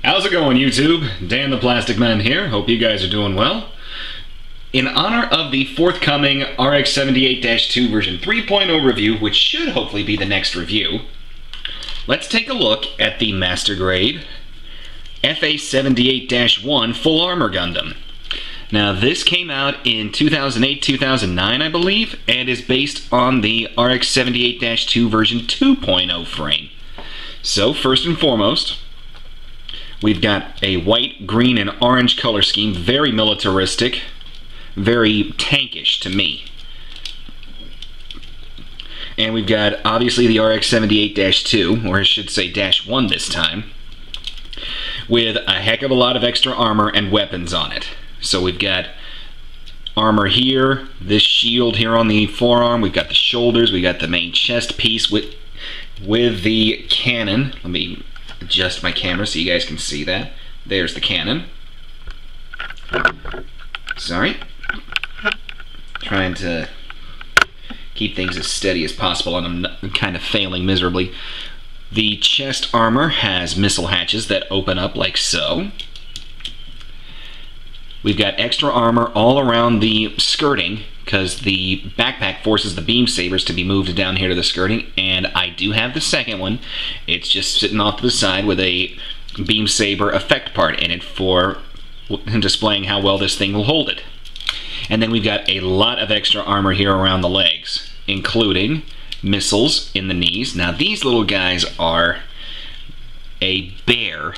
How's it going, YouTube? Dan the Plastic Man here. Hope you guys are doing well. In honor of the forthcoming RX-78-2 version 3.0 review, which should hopefully be the next review, let's take a look at the Master Grade FA-78-1 Full Armor Gundam. Now, this came out in 2008-2009, I believe, and is based on the RX-78-2 version 2.0 frame. So, first and foremost, we've got a white, green, and orange color scheme, very militaristic, very tankish to me. And we've got, obviously, the RX-78-2, or I should say -1 this time, with a heck of a lot of extra armor and weapons on it. So we've got armor here, this shield here on the forearm, we've got the shoulders, we've got the main chest piece with the cannon. Let me adjust my camera so you guys can see that. There's the cannon. Sorry. Trying to keep things as steady as possible, and I'm kind of failing miserably. The chest armor has missile hatches that open up like so. We've got extra armor all around the skirting, because the backpack forces the beam sabers to be moved down here to the skirting, and I do have the second one. It's just sitting off to the side with a beam saber effect part in it for displaying how well this thing will hold it. And then we've got a lot of extra armor here around the legs, including missiles in the knees. Now, these little guys are a bear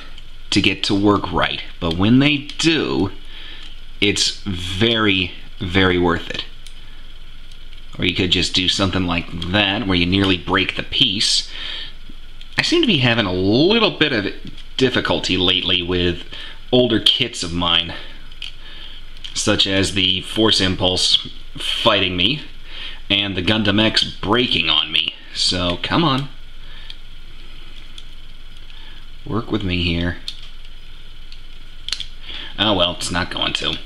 to get to work right, but when they do, it's very, very worth it. Or you could just do something like that, where you nearly break the piece. I seem to be having a little bit of difficulty lately with older kits of mine, such as the Force Impulse fighting me, and the Gundam X breaking on me. So, come on. Work with me here. Oh well, it's not going to.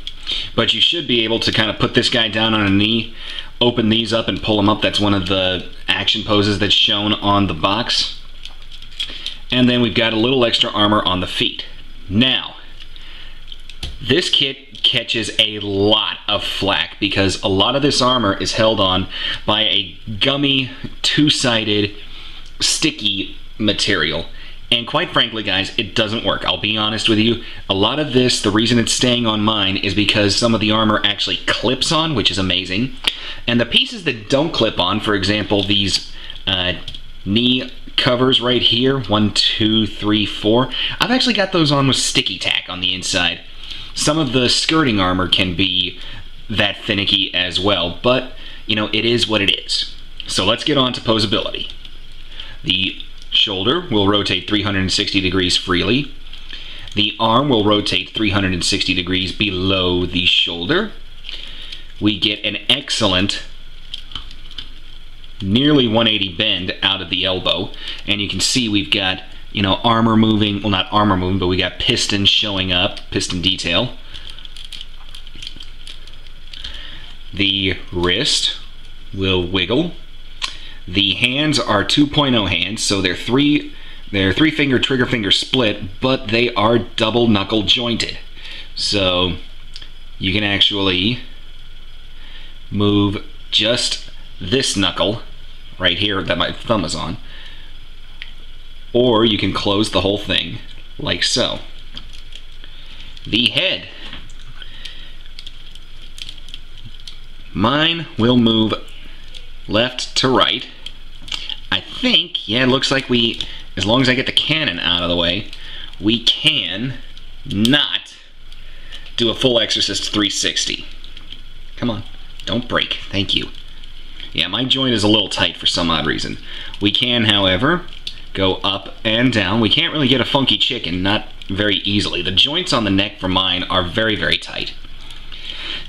But you should be able to kind of put this guy down on a knee, open these up and pull them up. That's one of the action poses that's shown on the box. And then we've got a little extra armor on the feet. Now, this kit catches a lot of flack because a lot of this armor is held on by a gummy, two-sided, sticky material. And quite frankly, guys, it doesn't work. I'll be honest with you. A lot of this, the reason it's staying on mine is because some of the armor actually clips on, which is amazing. And the pieces that don't clip on, for example, these knee covers right here, 1, 2, 3, 4, I've actually got those on with sticky tack on the inside. Some of the skirting armor can be that finicky as well, but, you know, it is what it is. So let's get on to posability. The shoulder will rotate 360 degrees freely. The arm will rotate 360 degrees below the shoulder. We get an excellent nearly 180 bend out of the elbow, and you can see we've got, you know, armor moving, well, not armor moving, but we got pistons showing up, piston detail. The wrist will wiggle. The hands are 2.0 hands, so they're three finger trigger finger split, but they are double knuckle jointed. So you can actually move just this knuckle right here that my thumb is on, or you can close the whole thing like so. The head. Mine will move left to right. I think, yeah, it looks like we, as long as I get the cannon out of the way, we can not do a full Exorcist 360. Come on, don't break, thank you. Yeah, my joint is a little tight for some odd reason. We can, however, go up and down. We can't really get a funky chicken, not very easily. The joints on the neck for mine are very, very tight.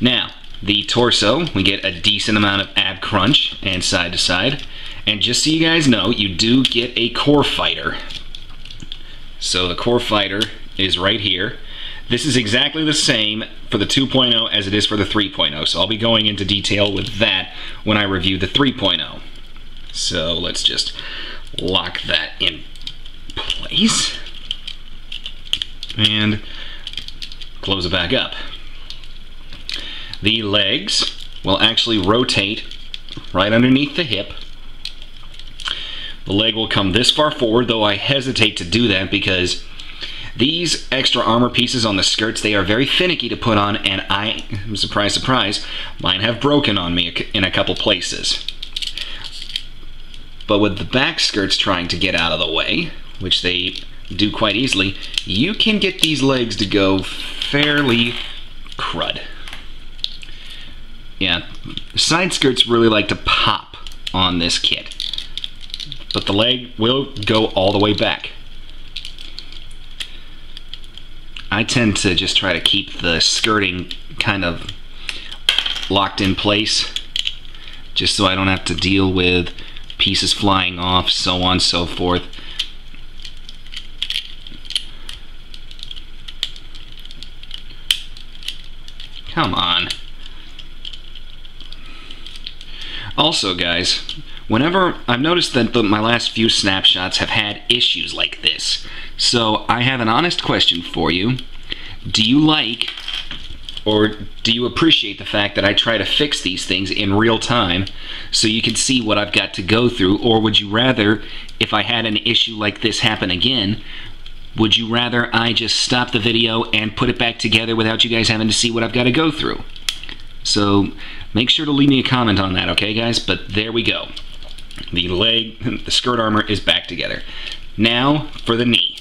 Now, the torso, we get a decent amount of ab crunch and side to side. And just so you guys know, you do get a core fighter. So the core fighter is right here. This is exactly the same for the 2.0 as it is for the 3.0. So I'll be going into detail with that when I review the 3.0. So let's just lock that in place. and close it back up. The legs will actually rotate right underneath the hip. The leg will come this far forward, though I hesitate to do that because these extra armor pieces on the skirts, they are very finicky to put on, and surprise, surprise, mine have broken on me in a couple places. But with the back skirts trying to get out of the way, which they do quite easily, you can get these legs to go fairly crud. Yeah, side skirts really like to pop on this kit, but the leg will go all the way back. I tend to just try to keep the skirting kind of locked in place, just so I don't have to deal with pieces flying off, so on and so forth. Come on. Also, guys, whenever I've noticed that my last few snapshots have had issues like this, so I have an honest question for you. Do you like, or do you appreciate the fact that I try to fix these things in real time so you can see what I've got to go through? Or would you rather, if I had an issue like this happen again, would you rather I just stop the video and put it back together without you guys having to see what I've got to go through? So make sure to leave me a comment on that, okay guys? But there we go. The skirt armor is back together. Now for the knee.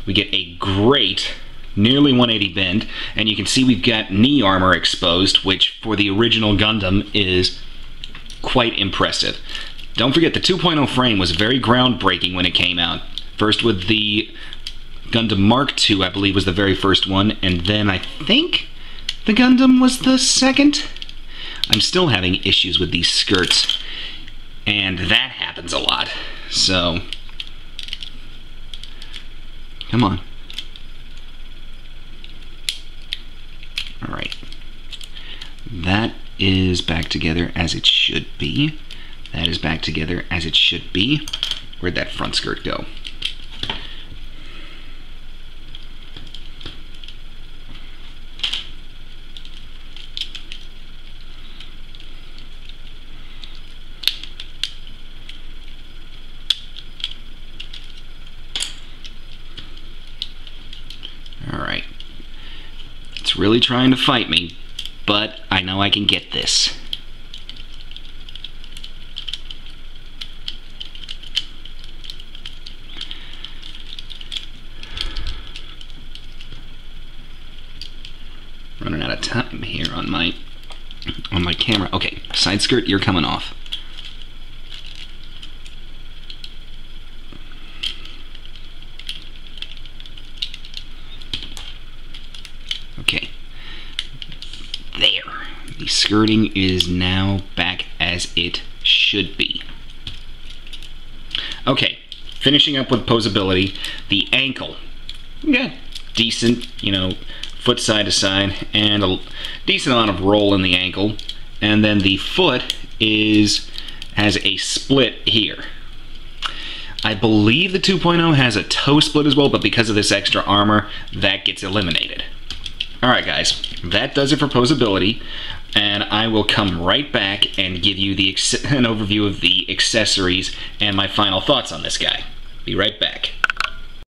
We get a great nearly 180 bend, and you can see we've got knee armor exposed, which for the original Gundam is quite impressive. Don't forget, the 2.0 frame was very groundbreaking when it came out. First with the Gundam Mark II, I believe, was the very first one, and then I think the Gundam was the second. I'm still having issues with these skirts, and that happens a lot. So, come on. Alright. That is back together as it should be. That is back together as it should be. Where'd that front skirt go? Alright. It's really trying to fight me, but I know I can get this. Running out of time here on my camera. Okay, side skirt, you're coming off. Okay. There. The skirting is now back as it should be. Okay, finishing up with posability. The ankle. Yeah, decent, you know, foot side to side, and a decent amount of roll in the ankle. And then the foot has a split here. I believe the 2.0 has a toe split as well, but because of this extra armor, that gets eliminated. Alright guys, that does it for posability, and I will come right back and give you an overview of the accessories and my final thoughts on this guy. Be right back.